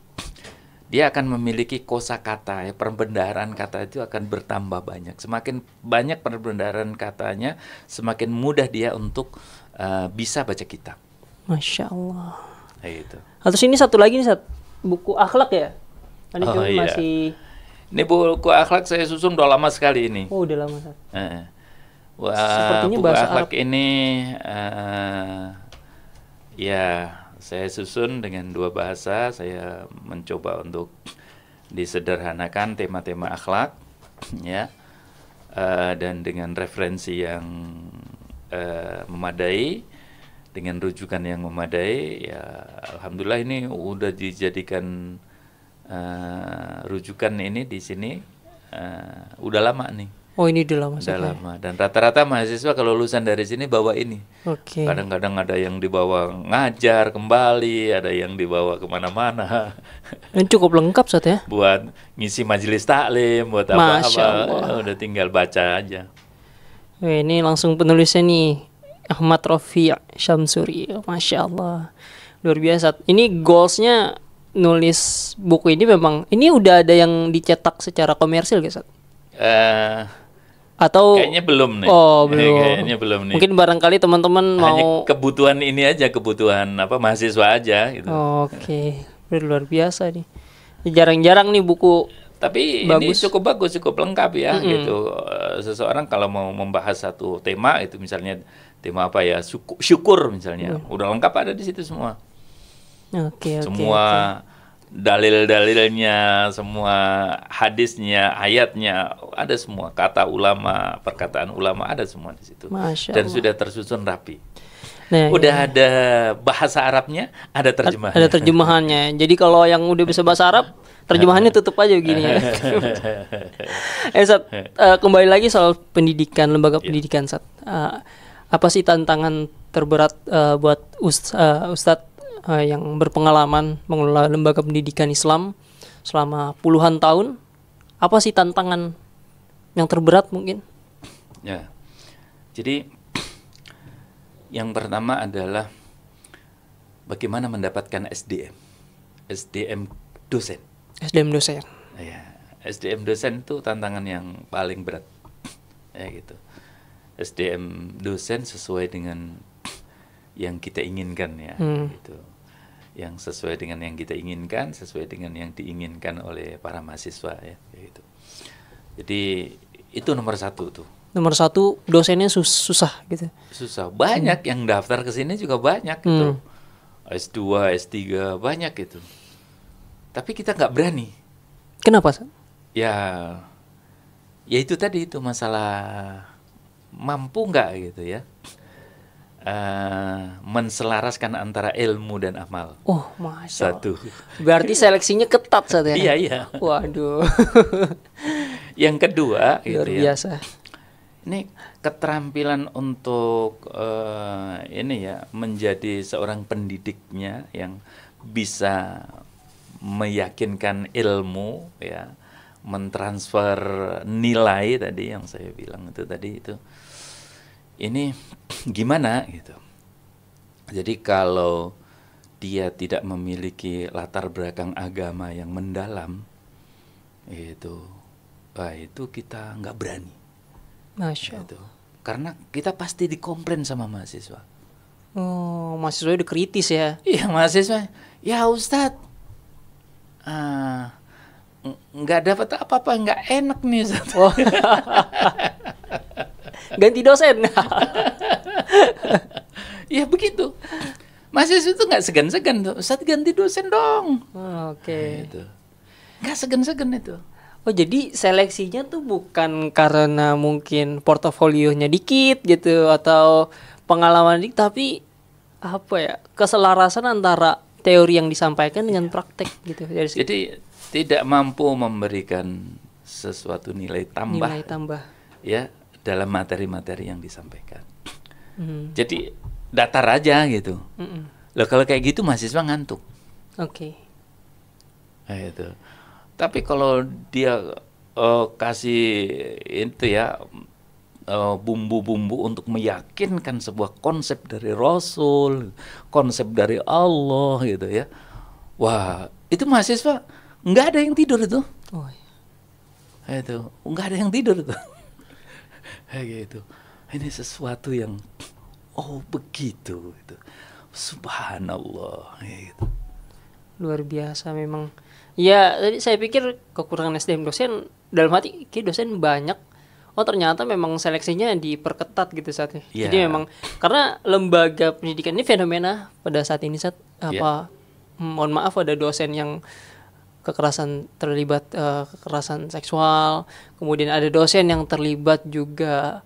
[SPEAKER 1] dia akan memiliki kosakata ya, perbendaharaan kata itu akan bertambah banyak. Semakin banyak perbendaharaan katanya, semakin mudah dia untuk bisa baca kitab.
[SPEAKER 2] Masya Allah.
[SPEAKER 1] Gitu.
[SPEAKER 2] Terus ini satu lagi nih Ustadz, buku akhlak ya. Ini
[SPEAKER 1] Oh,
[SPEAKER 2] cuma
[SPEAKER 1] iya.
[SPEAKER 2] masih.
[SPEAKER 1] Ini buku akhlak saya susun udah lama sekali ini.
[SPEAKER 2] Oh, udah lama Ustadz.
[SPEAKER 1] Wah,
[SPEAKER 2] Sepertinya
[SPEAKER 1] buku
[SPEAKER 2] bahasa
[SPEAKER 1] akhlak
[SPEAKER 2] Arab.
[SPEAKER 1] ini ya saya susun dengan 2 bahasa. Saya mencoba untuk disederhanakan tema-tema akhlak ya, dan dengan referensi yang memadai, dengan rujukan yang memadai. Ya, alhamdulillah ini udah dijadikan rujukan ini di sini udah lama nih.
[SPEAKER 2] Oh, ini udah lama
[SPEAKER 1] Udah
[SPEAKER 2] Ustadz.
[SPEAKER 1] lama. Dan rata-rata mahasiswa kalau lulusan dari sini bawa ini.
[SPEAKER 2] Oke.
[SPEAKER 1] Kadang-kadang ada yang dibawa ngajar kembali, ada yang dibawa kemana-mana.
[SPEAKER 2] Ini cukup lengkap Ustadz ya.
[SPEAKER 1] Buat ngisi majelis taklim, buat
[SPEAKER 2] Masya
[SPEAKER 1] apa-apa.
[SPEAKER 2] Allah.
[SPEAKER 1] Udah tinggal baca aja.
[SPEAKER 2] Ini langsung penulisnya nih Ahmad Rofi Syamsuri. Masya Allah. Luar biasa. Ini goalsnya nulis buku ini memang ini udah ada yang dicetak secara komersil guys. Atau
[SPEAKER 1] Kayaknya belum nih.
[SPEAKER 2] Oh, belum.
[SPEAKER 1] Kayaknya belum nih.
[SPEAKER 2] Mungkin barangkali teman-teman
[SPEAKER 1] Hanya
[SPEAKER 2] mau.
[SPEAKER 1] kebutuhan ini aja, kebutuhan mahasiswa aja gitu.
[SPEAKER 2] Oke. Luar biasa nih. Jarang-jarang nih buku.
[SPEAKER 1] Tapi
[SPEAKER 2] Bagus.
[SPEAKER 1] ini cukup bagus, cukup lengkap ya gitu. Seseorang kalau mau membahas satu tema itu misalnya tema apa ya, syukur misalnya, udah lengkap ada di situ semua.
[SPEAKER 2] Oke.
[SPEAKER 1] Semua dalil-dalilnya, semua hadisnya, ayatnya ada semua, kata ulama, perkataan ulama ada semua di situ.
[SPEAKER 2] Masya
[SPEAKER 1] Dan
[SPEAKER 2] Allah.
[SPEAKER 1] sudah tersusun rapi.
[SPEAKER 2] Nah,
[SPEAKER 1] Udah
[SPEAKER 2] ya.
[SPEAKER 1] ada bahasa Arabnya, ada terjemahannya.
[SPEAKER 2] Ada terjemahannya. Jadi kalau yang udah bisa bahasa Arab, terjemahannya tutup aja begini ya. Sat, kembali lagi soal pendidikan, lembaga pendidikan Sat. Apa sih tantangan terberat buat Ustadz yang berpengalaman mengelola lembaga pendidikan Islam selama puluhan tahun? Apa sih tantangan yang terberat mungkin?
[SPEAKER 1] Ya. Jadi yang pertama adalah bagaimana mendapatkan SDM dosen.
[SPEAKER 2] SDM dosen.
[SPEAKER 1] Ya, SDM dosen itu tantangan yang paling berat. Ya gitu. SDM dosen sesuai dengan yang kita inginkan ya, gitu. Yang sesuai dengan yang kita inginkan, sesuai dengan yang diinginkan oleh para mahasiswa ya, gitu. Jadi itu nomor satu tuh.
[SPEAKER 2] Nomor satu dosennya susah gitu.
[SPEAKER 1] Susah. Banyak yang daftar ke sini juga banyak gitu. S2, S3 banyak gitu. Tapi kita nggak berani.
[SPEAKER 2] Kenapa, Ustaz?
[SPEAKER 1] Ya itu tadi itu masalah mampu nggak gitu ya. Menselaraskan antara ilmu dan amal.
[SPEAKER 2] Oh, Masya Allah.
[SPEAKER 1] Satu.
[SPEAKER 2] Berarti seleksinya ketat, Ustaz ya?
[SPEAKER 1] Iya.
[SPEAKER 2] Waduh.
[SPEAKER 1] Yang kedua gitu
[SPEAKER 2] Luar
[SPEAKER 1] ya.
[SPEAKER 2] biasa.
[SPEAKER 1] Ini keterampilan untuk ini ya menjadi seorang pendidiknya yang bisa meyakinkan ilmu ya, mentransfer nilai tadi yang saya bilang itu tadi itu. Ini gimana gitu. Jadi kalau dia tidak memiliki latar belakang agama yang mendalam itu kita nggak berani.
[SPEAKER 2] Masya Allah.
[SPEAKER 1] Gitu. Karena kita pasti dikomplain sama mahasiswa.
[SPEAKER 2] Oh, mahasiswa udah kritis ya?
[SPEAKER 1] Iya, mahasiswa. Ya Ustadz, nggak dapat apa-apa, nggak enak nih Ustadz.
[SPEAKER 2] Oh. Ganti dosen.
[SPEAKER 1] Ya begitu. Mahasiswa itu nggak segan-segan tuh. Ustadz ganti dosen dong.
[SPEAKER 2] Oh, oke.
[SPEAKER 1] Gitu. Nggak segan-segan itu.
[SPEAKER 2] Oh, jadi seleksinya tuh bukan karena mungkin portofolionya dikit gitu atau pengalaman dikit, tapi apa ya, keselarasan antara teori yang disampaikan dengan praktek gitu.
[SPEAKER 1] Jadi tidak mampu memberikan sesuatu nilai tambah.
[SPEAKER 2] Nilai tambah.
[SPEAKER 1] Ya, dalam materi-materi yang disampaikan. Jadi datar aja gitu. Loh kalau kayak gitu mahasiswa ngantuk.
[SPEAKER 2] Oke.
[SPEAKER 1] Nah, itu. Tapi kalau dia kasih itu ya bumbu-bumbu untuk meyakinkan sebuah konsep dari Rasul, konsep dari Allah gitu ya. Wah, itu mahasiswa nggak ada yang tidur itu.
[SPEAKER 2] Oh, iya.
[SPEAKER 1] Itu nggak ada yang tidur itu. Kayak gitu. Ini sesuatu yang begitu gitu. Subhanallah gitu.
[SPEAKER 2] Luar biasa memang. Ya, tadi saya pikir kekurangan SDM dosen dalam hati dosen banyak. Oh, ternyata memang seleksinya diperketat gitu saat ini.
[SPEAKER 1] Yeah.
[SPEAKER 2] Jadi memang karena lembaga pendidikan ini fenomena pada saat ini mohon maaf ada dosen yang terlibat kekerasan seksual, kemudian ada dosen yang terlibat juga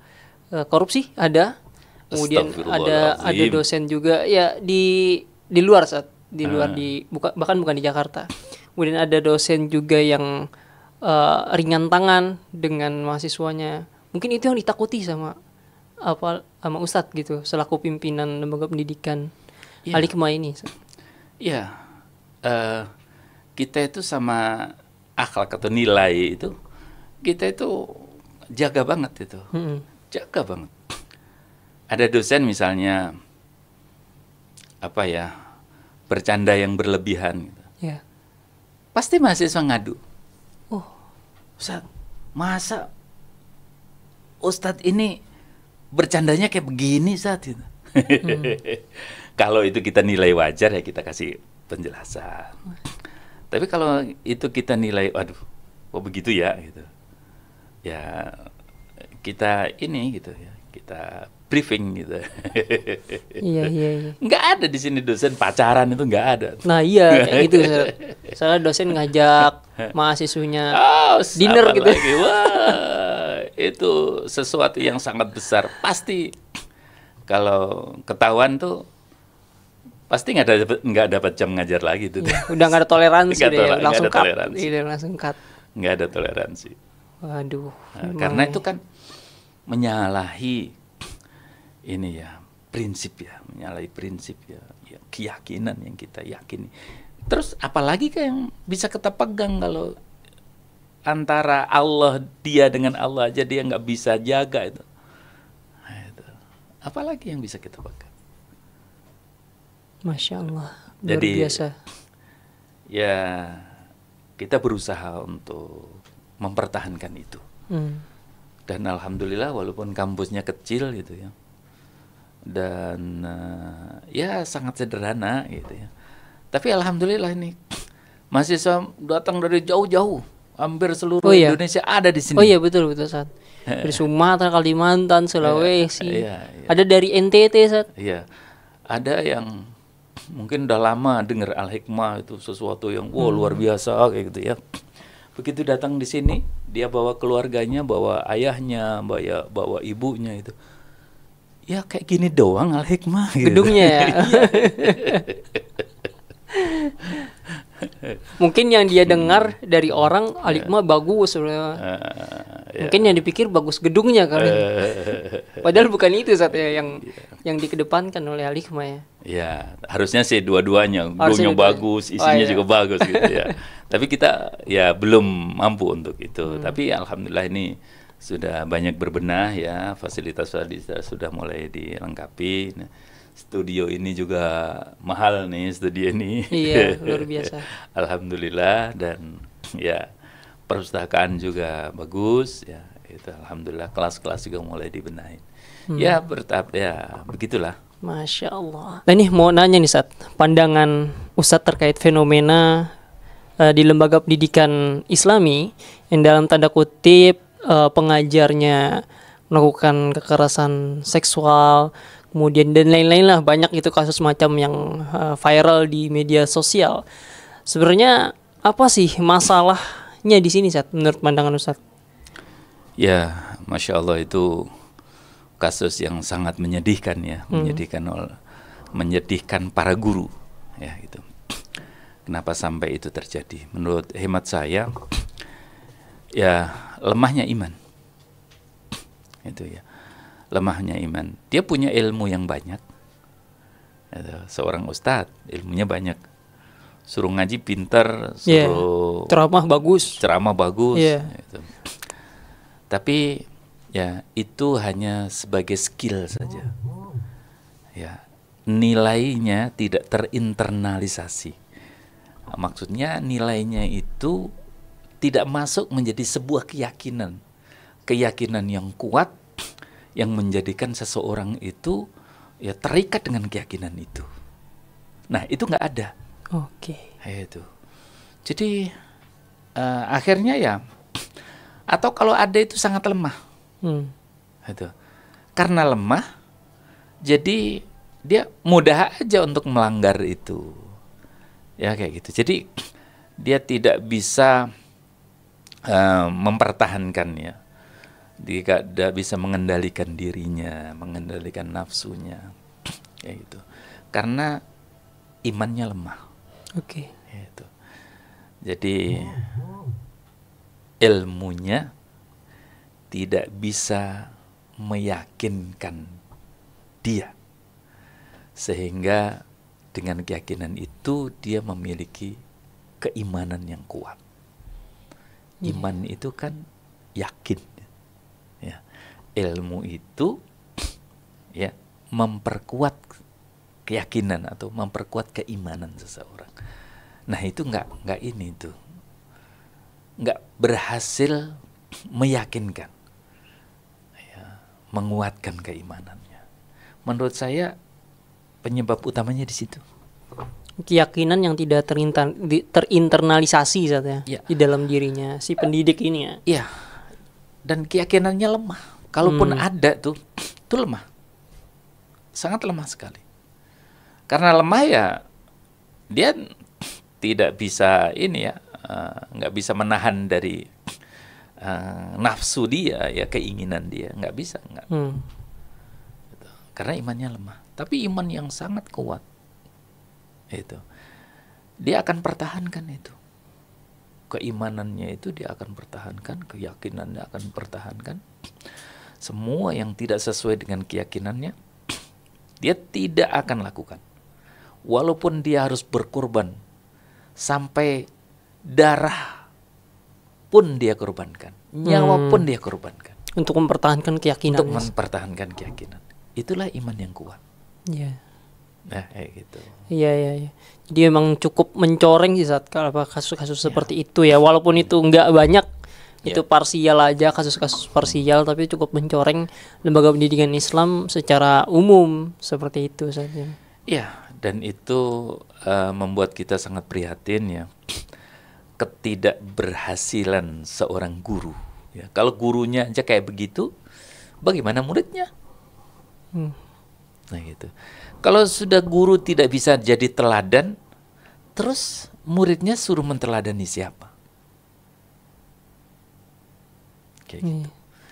[SPEAKER 2] korupsi ada. Kemudian ada dosen juga ya di luar bahkan bukan di Jakarta. Kemudian ada dosen juga yang ringan tangan dengan mahasiswanya. Mungkin itu yang ditakuti sama Ustadz gitu selaku pimpinan lembaga pendidikan Al-Hikmah ini.
[SPEAKER 1] Iya. Kita itu sama akhlak atau nilai itu kita itu jaga banget itu. Jaga banget. Ada dosen misalnya bercanda yang berlebihan gitu.
[SPEAKER 2] Yeah.
[SPEAKER 1] Pasti mahasiswa ngadu.
[SPEAKER 2] Oh,
[SPEAKER 1] Ustadz, masa Ustadz ini bercandanya kayak begini Ustadz gitu. Kalau itu kita nilai wajar ya kita kasih penjelasan. Tapi kalau itu kita nilai, waduh, kok begitu ya gitu. Ya kita ini gitu ya, kita briefing gitu.
[SPEAKER 2] Iya.
[SPEAKER 1] Nggak ada di sini dosen pacaran itu nggak ada.
[SPEAKER 2] Nah iya kayak gitu. Soalnya dosen ngajak mahasiswanya dinner gitu.
[SPEAKER 1] Lagi. Wah, itu sesuatu yang sangat besar. Pasti kalau ketahuan tuh pasti nggak dapat jam ngajar lagi tuh.
[SPEAKER 2] Ya, udah nggak ada toleransi langsung cut.
[SPEAKER 1] Langsung cut. Nggak ada toleransi.
[SPEAKER 2] Waduh.
[SPEAKER 1] Karena itu kan menyalahi ini ya prinsip ya, menyalahi prinsip ya, keyakinan yang kita yakini. Terus apalagi yang bisa kita pegang kalau antara dia dengan Allah aja dia nggak bisa jaga itu. Nah, itu. Apalagi yang bisa kita pegang.
[SPEAKER 2] Masya Allah, luar biasa.
[SPEAKER 1] Ya kita berusaha untuk mempertahankan itu. Dan alhamdulillah walaupun kampusnya kecil gitu ya, dan ya sangat sederhana gitu ya, tapi alhamdulillah ini mahasiswa datang dari jauh-jauh, hampir seluruh Indonesia ada di sini.
[SPEAKER 2] Oh iya betul Saat. Dari Sumatera, Kalimantan, Sulawesi.
[SPEAKER 1] Iya, iya.
[SPEAKER 2] Ada dari NTT, Ustaz.
[SPEAKER 1] Iya, ada yang mungkin udah lama dengar Al-Hikmah itu sesuatu yang luar biasa kayak gitu ya. Begitu datang di sini, dia bawa keluarganya, bawa ayahnya, bawa ibunya itu. Ya kayak gini doang Al-Hikmah gitu.
[SPEAKER 2] Gedungnya ya. Mungkin yang dia dengar dari orang Al-Hikmah bagus,
[SPEAKER 1] Ya.
[SPEAKER 2] mungkin yang dipikir bagus gedungnya kali. Padahal bukan itu Ustaz ya yang dikedepankan oleh Al-Hikmah ya.
[SPEAKER 1] Ya, harusnya sih dua-duanya,
[SPEAKER 2] Harusnya
[SPEAKER 1] gedungnya bagus, isinya
[SPEAKER 2] iya.
[SPEAKER 1] juga bagus gitu ya. Tapi kita ya belum mampu untuk itu. Tapi alhamdulillah ini sudah banyak berbenah ya, fasilitas-fasilitas sudah mulai dilengkapi. Nah, studio ini juga mahal nih, studio ini.
[SPEAKER 2] Iya, luar biasa.
[SPEAKER 1] Alhamdulillah, dan ya perpustakaan juga bagus ya. Itu alhamdulillah, kelas-kelas juga mulai dibenahi. Ya bertahap ya, begitulah.
[SPEAKER 2] Masya Allah. Nah ini mau nanya nih Ustaz, pandangan Ustaz terkait fenomena di lembaga pendidikan Islami yang dalam tanda kutip pengajarnya melakukan kekerasan seksual, kemudian dan lain-lain lah, banyak itu kasus macam yang viral di media sosial. Sebenarnya apa sih masalahnya di sini Ustaz, menurut pandangan Ustaz?
[SPEAKER 1] Ya, Masya Allah, itu kasus yang sangat menyedihkan ya, menyedihkan para guru ya gitu. Kenapa sampai itu terjadi? Menurut hemat saya, ya lemahnya iman. Itu ya, lemahnya iman. Dia punya ilmu yang banyak. Seorang ustadz, ilmunya banyak. Suruh ngaji pintar, suruh
[SPEAKER 2] ceramah bagus.
[SPEAKER 1] Yeah. Gitu. Tapi ya itu hanya sebagai skill saja. Ya, nilainya tidak terinternalisasi. Maksudnya nilainya itu tidak masuk menjadi sebuah keyakinan yang kuat yang menjadikan seseorang itu ya terikat dengan keyakinan itu. Nah, itu nggak ada.
[SPEAKER 2] Oke.
[SPEAKER 1] Itu. Jadi akhirnya ya, atau kalau ada itu sangat lemah. Itu. Karena lemah, jadi dia mudah aja untuk melanggar itu. Ya kayak gitu. Jadi dia tidak bisa mempertahankan ya. Dia tidak bisa mengendalikan dirinya, mengendalikan nafsunya. Kayak gitu. Karena imannya lemah.
[SPEAKER 2] Oke.
[SPEAKER 1] Gitu. Jadi ilmunya tidak bisa meyakinkan dia, sehingga dengan keyakinan itu dia memiliki keimanan yang kuat. Iman itu kan yakin ya. Ilmu itu ya memperkuat keyakinan atau memperkuat keimanan seseorang. Nah itu nggak ini tuh, nggak berhasil meyakinkan, ya, menguatkan keimanannya. Menurut saya penyebab utamanya di situ.
[SPEAKER 2] Keyakinan yang tidak terinternalisasi saatnya di dalam dirinya si pendidik ini ya.
[SPEAKER 1] Iya. Dan keyakinannya lemah. Kalaupun ada tuh, itu lemah. Sangat lemah sekali. Karena lemah ya, dia tidak bisa ini ya, nggak bisa menahan dari nafsu dia ya, keinginan dia, nggak bisa, nggak. Gitu. Karena imannya lemah. Tapi iman yang sangat kuat, itu dia akan pertahankan itu. Keimanannya itu dia akan pertahankan, keyakinannya akan pertahankan. Semua yang tidak sesuai dengan keyakinannya, dia tidak akan lakukan. Walaupun dia harus berkorban, sampai darah pun dia korbankan, nyawa pun dia korbankan.
[SPEAKER 2] Untuk mempertahankan keyakinan.
[SPEAKER 1] Untuk mempertahankan keyakinan. Itulah iman yang kuat.
[SPEAKER 2] Iya.
[SPEAKER 1] Nah, kayak gitu.
[SPEAKER 2] Iya. Jadi memang cukup mencoreng sih saat kalau kasus-kasus seperti itu ya. Walaupun itu nggak banyak, itu parsial aja, kasus-kasus parsial, tapi cukup mencoreng lembaga pendidikan Islam secara umum seperti itu saja.
[SPEAKER 1] Iya, dan itu membuat kita sangat prihatin ya, ketidakberhasilan seorang guru Ya, kalau gurunya aja kayak begitu, bagaimana muridnya? Nah gitu. Kalau sudah guru tidak bisa jadi teladan, terus muridnya suruh menteladani siapa? Kayak gitu.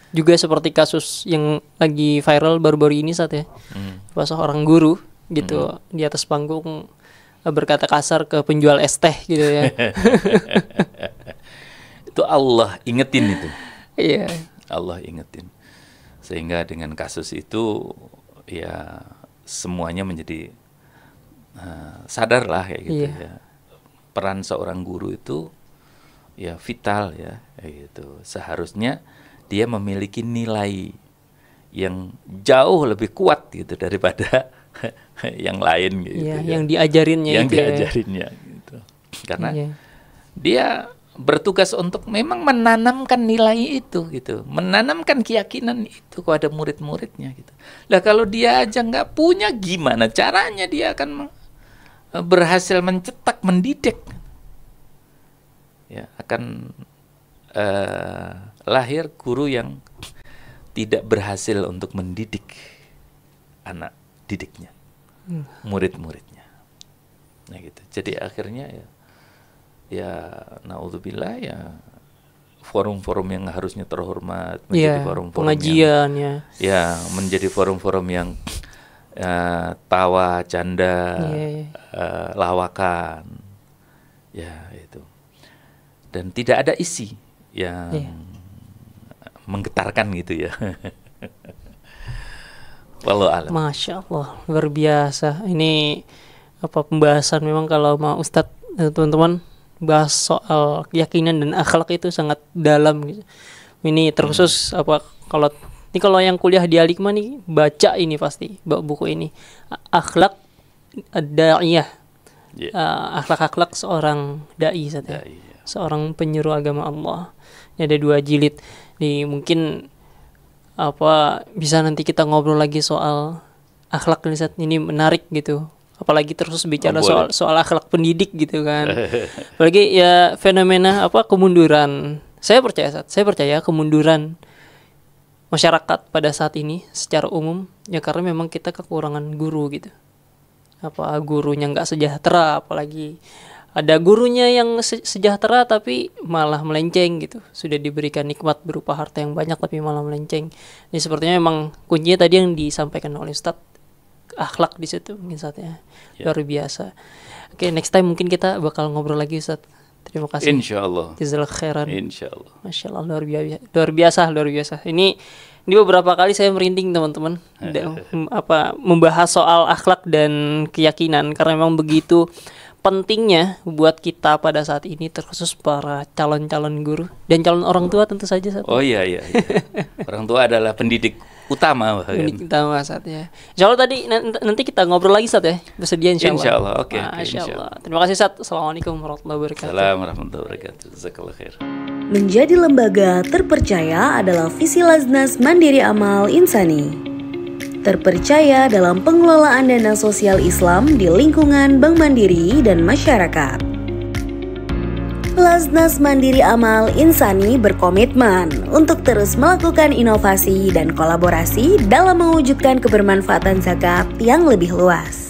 [SPEAKER 2] Juga seperti kasus yang lagi viral baru-baru ini saat ya, pas seorang guru gitu di atas panggung berkata kasar ke penjual es teh gitu ya.
[SPEAKER 1] Itu Allah ingetin itu.
[SPEAKER 2] Iya.
[SPEAKER 1] Allah ingetin. Sehingga dengan kasus itu ya semuanya menjadi sadarlah kayak gitu ya. Peran seorang guru itu ya vital ya kayak gitu. Seharusnya dia memiliki nilai yang jauh lebih kuat gitu daripada yang lain gitu.
[SPEAKER 2] Iya, yang diajarinnya
[SPEAKER 1] yang
[SPEAKER 2] itu.
[SPEAKER 1] diajarinnya gitu. Karena dia bertugas untuk memang menanamkan nilai itu gitu, menanamkan keyakinan itu kepada murid-muridnya gitu. Lah kalau dia aja nggak punya, gimana caranya dia akan berhasil mencetak, mendidik? Ya, akan lahir guru yang tidak berhasil untuk mendidik anak didiknya, murid-muridnya. Nah gitu. Jadi akhirnya ya naudzubillah ya forum-forum yang harusnya terhormat menjadi forum-forum
[SPEAKER 2] pengajian
[SPEAKER 1] yang menjadi forum-forum yang tawa, canda, lawakan, ya itu, dan tidak ada isi yang menggetarkan gitu ya. Wallahu a'lam.
[SPEAKER 2] Masya Allah, luar biasa. Ini pembahasan memang kalau mau Ustadz teman-teman bahas soal keyakinan dan akhlak itu sangat dalam gitu. Ini terkhusus kalau yang kuliah di Al-Hikmah nih baca ini pasti buku ini, akhlak da'iyah. Akhlak-akhlak seorang dai seorang penyeru agama Allah. Ini ada 2 jilid. Nih mungkin bisa nanti kita ngobrol lagi soal akhlak ini menarik gitu. Apalagi terus bicara soal akhlak pendidik gitu kan. Apalagi ya fenomena kemunduran. Saya percaya kemunduran masyarakat pada saat ini secara umum ya karena memang kita kekurangan guru gitu. Gurunya nggak sejahtera, apalagi ada gurunya yang sejahtera tapi malah melenceng gitu. Sudah diberikan nikmat berupa harta yang banyak tapi malah melenceng. Ini sepertinya memang kuncinya tadi yang disampaikan oleh Ustadz, akhlak di situ mungkin saatnya luar biasa. Oke, next time mungkin kita bakal ngobrol lagi Ustaz. Terima kasih.
[SPEAKER 1] Insyaallah.
[SPEAKER 2] Jazakallahu khairan.
[SPEAKER 1] Insyaallah.
[SPEAKER 2] Masya Allah, luar biasa. Ini beberapa kali saya merinding teman-teman membahas soal akhlak dan keyakinan karena memang begitu pentingnya buat kita pada saat ini, terkhusus para calon-calon guru dan calon orang tua tentu saja Ustaz.
[SPEAKER 1] Oh iya. Orang tua adalah pendidik utama.
[SPEAKER 2] Utama saatnya. Insya Allah tadi nanti kita ngobrol lagi Ustaz ya. Bersedia insya Allah.
[SPEAKER 1] Insya Allah. Oke.
[SPEAKER 2] Insya Allah. Terima kasih Ustaz. Assalamualaikum warahmatullahi wabarakatuh.
[SPEAKER 1] Assalamualaikum warahmatullahi wabarakatuh. Jazakallahu khair.
[SPEAKER 3] Menjadi lembaga terpercaya adalah visi Lajnas Mandiri Amal Insani. Terpercaya dalam pengelolaan dana sosial Islam di lingkungan Bank Mandiri dan masyarakat. Lajnas Mandiri Amal Insani berkomitmen untuk terus melakukan inovasi dan kolaborasi dalam mewujudkan kebermanfaatan zakat yang lebih luas.